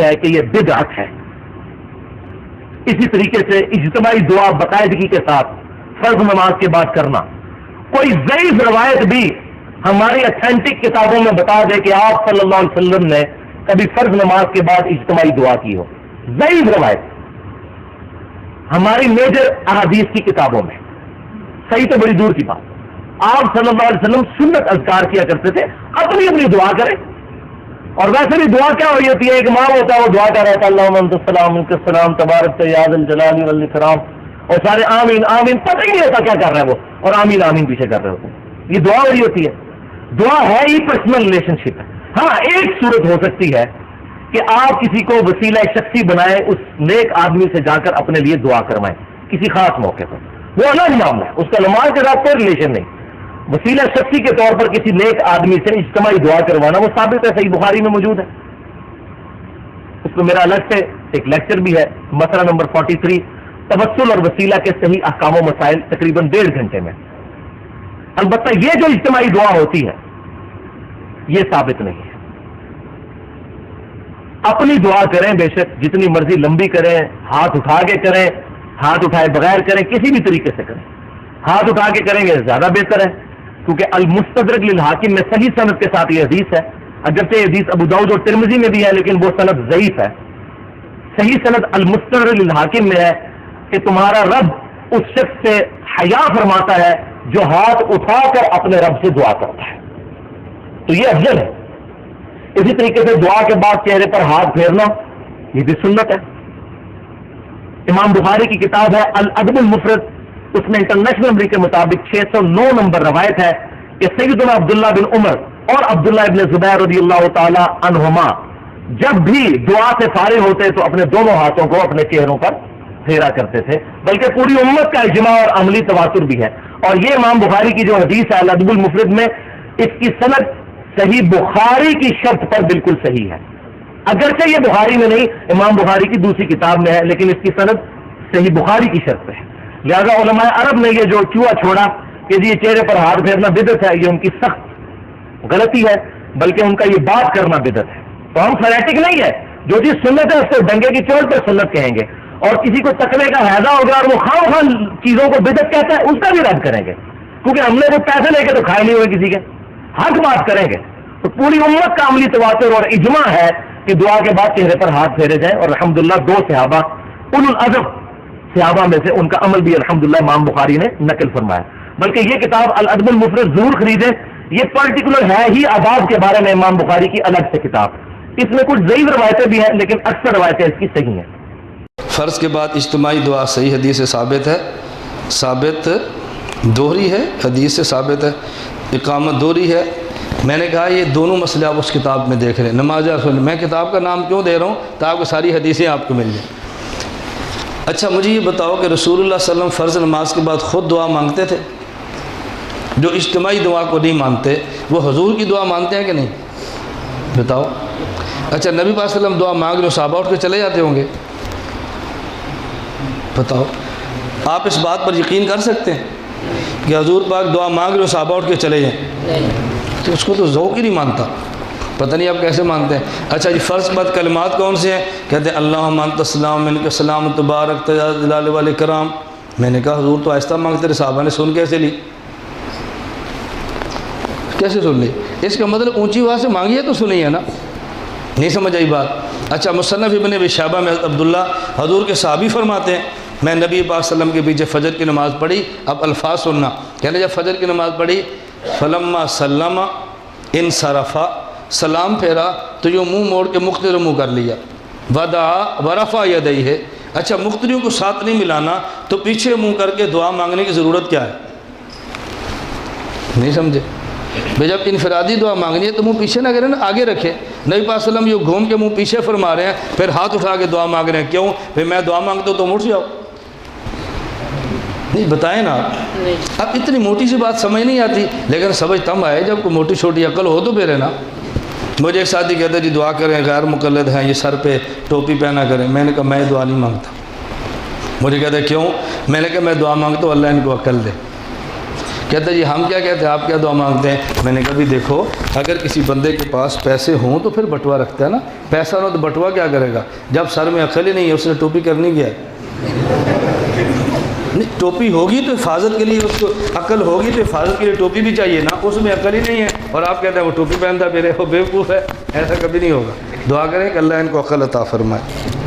نہیں ہے کہ یہ بدعت ہے. اسی طریقے سے اجتماعی دعا باقاعدگی کے ساتھ فرض نماز کے بعد کرنا. کوئی ضعیف روایت بھی ہماری اتھینٹک کتابوں میں بتا دے کہ آپ صلی اللہ علیہ وسلم نے کبھی فرض نماز کے بعد اجتماعی دعا کی ہو. ضعیف روایت ہماری میجر احادیث کی کتابوں میں. صحیح تو بڑی دور کی بات. آپ صلی اللہ علیہ وسلم سنت اذکار کیا کرتے تھے, اپنی اپنی دعا کریں. اور ویسے بھی دعا کیا ہوئی ہوتی ہے؟ ایک امام ہوتا ہے وہ دعا کر رہا تھا اللہم انت السلام منک السلام تبارک یا ذا الجلال والاکرام, اور سارے آمین آمین, پتہ ہی نہیں ہوتا کیا کر رہا ہے وہ, اور آمین آمین پیچھے کر رہے ہوتے ہیں. یہ دعا ہو رہی ہوتی ہے. دعا ہے ہی پرسنل ریلیشن شپ ہے. ہاں ایک صورت ہو سکتی ہے کہ آپ کسی کو وسیلہ شخصی بنائیں, اس نیک آدمی سے جا کر اپنے لیے دعا کروائیں کسی خاص موقع پر, وہ الگ معاملہ ہے, اس کا نماز کے ساتھ کوئی ریلیشن نہیں. وسیلہ شخصی کے طور پر کسی نیک آدمی سے اجتماعی دعا کروانا وہ ثابت ہے, صحیح بخاری میں موجود ہے. اس کو میرا الگ سے ایک لیکچر بھی ہے, مسئلہ نمبر 43, توسل اور وسیلہ کے صحیح احکام و مسائل, تقریباً 1.5 گھنٹے میں. البتہ یہ جو اجتماعی دعا ہوتی ہے یہ ثابت نہیں ہے. اپنی دعا کریں بے شک, جتنی مرضی لمبی کریں, ہاتھ اٹھا کے کریں, ہاتھ اٹھائے بغیر کریں, کسی بھی طریقے سے کریں. ہاتھ اٹھا کے کریں گے زیادہ بہتر ہے, کیونکہ المستدرک للحاکم میں صحیح سند کے ساتھ یہ حدیث ہے. اگرچہ یہ حدیث ابو داؤد اور ترمذی میں بھی ہے لیکن وہ سند ضعیف ہے. صحیح سند المستدرک للحاکم میں ہے کہ تمہارا رب اس شخص سے حیا فرماتا ہے جو ہاتھ اٹھا کر اپنے رب سے دعا کرتا ہے, تو یہ افضل ہے. اسی طریقے سے دعا کے بعد چہرے پر ہاتھ پھیرنا یہ بھی سنت ہے. امام بخاری کی کتاب ہے الادب المفرد, اس میں انٹرنیشنل نمبر کے مطابق 609 نمبر روایت ہے کہ سیدنا عبداللہ بن عمر اور عبداللہ ابن زبیر رضی اللہ تعالی عنہما جب بھی دعا سے فارغ ہوتے تو اپنے دونوں ہاتھوں کو اپنے چہروں پر پھیرا کرتے تھے, بلکہ پوری امت کا اجماع اور عملی تواتر بھی ہے. اور یہ امام بخاری کی جو حدیث ہے الادب المفرد میں, اس کی سند صحیح بخاری کی شرط پر بالکل صحیح ہے. اگرچہ یہ بخاری میں نہیں, امام بخاری کی دوسری کتاب میں ہے, لیکن اس کی سند صحیح بخاری کی شرط پہ ہے. لہذا علماء عرب نے یہ جو چوہا چھوڑا کہ جی یہ چہرے پر ہاتھ پھیرنا بدعت ہے, یہ ان کی سخت غلطی ہے, بلکہ ان کا یہ بات کرنا بدعت ہے. تو ہم فنیٹک نہیں ہے, جو چیز سنت ہے اس کو ڈنگے کی چوٹ پر سنت کہیں گے, اور کسی کو تقوی کا حیضہ ہوگا اور وہ خام خام چیزوں کو بدعت کہتا ہے اس کا بھی رد کریں گے, کیونکہ ہم نے وہ پیسے لے کے تو کھائے نہیں ہوئے کسی کے, حق بات کریں گے. تو پوری امت کا عملی تواتر اور اجماع ہے کہ دعا کے بعد چہرے پر ہاتھ پھیرے جائیں, اور الحمدللہ 2 صحابہ اولو العزم صحابہ میں سے ان کا عمل بھی الحمدللہ امام بخاری نے نقل فرمایا. بلکہ یہ کتاب الادب المفرد ضرور خریدیں, یہ پرٹیکولر ہے ہی آداب کے بارے میں امام بخاری کی الگ سے کتاب. اس میں کچھ ضعیف روایتیں بھی ہیں لیکن اکثر روایتیں اس کی صحیح ہیں. فرض کے بعد اجتماعی دعا صحیح حدیث سے ثابت ہے, ثابت دوہری ہے, حدیث سے ثابت ہے, اقامت دوہری ہے. میں نے کہا یہ دونوں مسئلے آپ اس کتاب میں دیکھ رہے ہیں. نماز رسول, میں کتاب کا نام کیوں دے رہا ہوں تاکہ ساری حدیثیں آپ کو مل جائیں. اچھا مجھے یہ بتاؤ کہ رسول اللہ صلی اللہ علیہ وسلم فرض نماز کے بعد خود دعا مانگتے تھے؟ جو اجتماعی دعا کو نہیں مانتے وہ حضور کی دعا مانتے ہیں کہ نہیں؟ بتاؤ. اچھا نبی پاک صلی اللہ علیہ وسلم دعا مانگ لو, صحابہ اٹھ کے چلے جاتے ہوں گے؟ بتاؤ. آپ اس بات پر یقین کر سکتے ہیں کہ حضور پاک دعا مانگ لو, صحابہ اٹھ کے چلے جائیں؟ تو اس کو تو ذوق ہی نہیں مانتا. پتہ نہیں آپ کیسے مانتے ہیں. اچھا جی فرض بعد کلمات کون سے ہیں؟ کہتے ہیں اللہم انت السلام منک السلام تبارک یا ذا الجلال والاکرام. میں نے کہا حضور تو آہستہ مانگتے رہے, صحابہ نے سن کیسے لی؟ کیسے سن لی؟ اس کا مطلب اونچی آواز سے مانگی ہے تو سنی ہے نا, نہیں سمجھ آئی بات. اچھا مصنف ابن ابی شیبہ میں عبداللہ حضور کے صحابی فرماتے ہیں میں نبی پاک صلی اللہ علیہ وسلم کے پیچھے فجر کی نماز پڑھی. اب الفاظ سننا, کہنے جب فجر کی نماز پڑھی فلما سلم انصرفا, سلام پھیرا تو یہ منہ موڑ کے مختر منہ کر لیا. ودعا ورفع یدیہ, اچھا مختریوں کو ساتھ نہیں ملانا تو پیچھے منہ کر کے دعا مانگنے کی ضرورت کیا ہے؟ نہیں سمجھے بھائی, جب انفرادی دعا مانگنی ہے تو منہ پیچھے نہ کریں نا, آگے رکھے. نبی پاک صلی اللہ علیہ وسلم یہ گھوم کے منہ پیچھے فرما رہے ہیں, پھر ہاتھ اٹھا کے دعا مانگ رہے ہیں. کیوں بھائی میں دعا مانگتا ہوں تو اٹھ جاؤ؟ نہیں بتائیں نا آپ. اب اتنی موٹی سی بات سمجھ نہیں آتی, لیکن سمجھ تم آئے جب کوئی موٹی چھوٹی عقل ہو تو پھر ہے نا. مجھے ایک ساتھی کہتے ہیں جی دعا کریں, غیر مقلد ہیں, یہ سر پہ ٹوپی پہنا کریں. میں نے کہا میں دعا نہیں مانگتا. مجھے کہتے ہیں کیوں؟ میں نے کہا میں دعا مانگتا ہوں اللہ ان کو عقل دے. کہتا ہے جی ہم کیا کہتے ہیں، آپ کیا دعا مانگتے ہیں؟ میں نے کہا بھی دیکھو، اگر کسی بندے کے پاس پیسے ہوں تو پھر بٹوا رکھتا ہے نا، پیسہ نہ ہو تو بٹوا کیا کرے گا؟ جب سر میں عقل ہی نہیں ہے، اس نے ٹوپی کرنی کیا ہے؟ نہیں، ٹوپی ہوگی تو حفاظت کے لیے، اس کو عقل ہوگی تو حفاظت کے لیے ٹوپی بھی چاہیے نا، اس میں عقل ہی نہیں ہے اور آپ کہتے ہیں وہ ٹوپی پہنتا پھرے، وہ بیوقوف ہے، ایسا کبھی نہیں ہوگا۔ دعا کریں کہ اللہ ان کو عقل عطا فرمائے۔